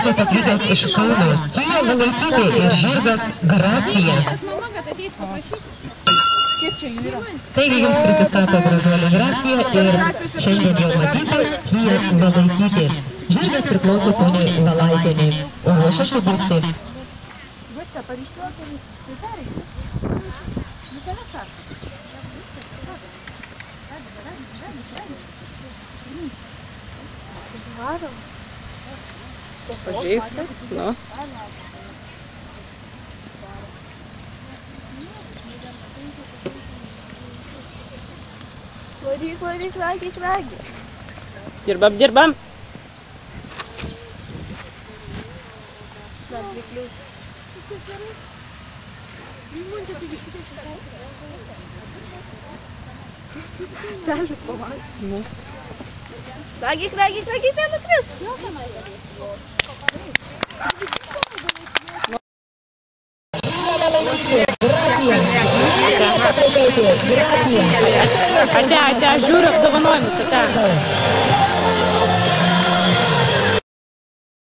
Išsiųstas videos iš Kauno. Kija Valaitytė ir žirgas Gracija. Taigi jums prisistato gražuolė Gracija ir šiandien jau matyti Kija Valaitytė. Žirgas priklauso poniai Valaitienei, o ruošia šubūsti. Pažįsta, nu. Varyk, ragi. Dirbam. Dar prikliūs. Dažu pamatyti. Ragi, nenukris. Ate, žiūriu apdovanojimus, ate.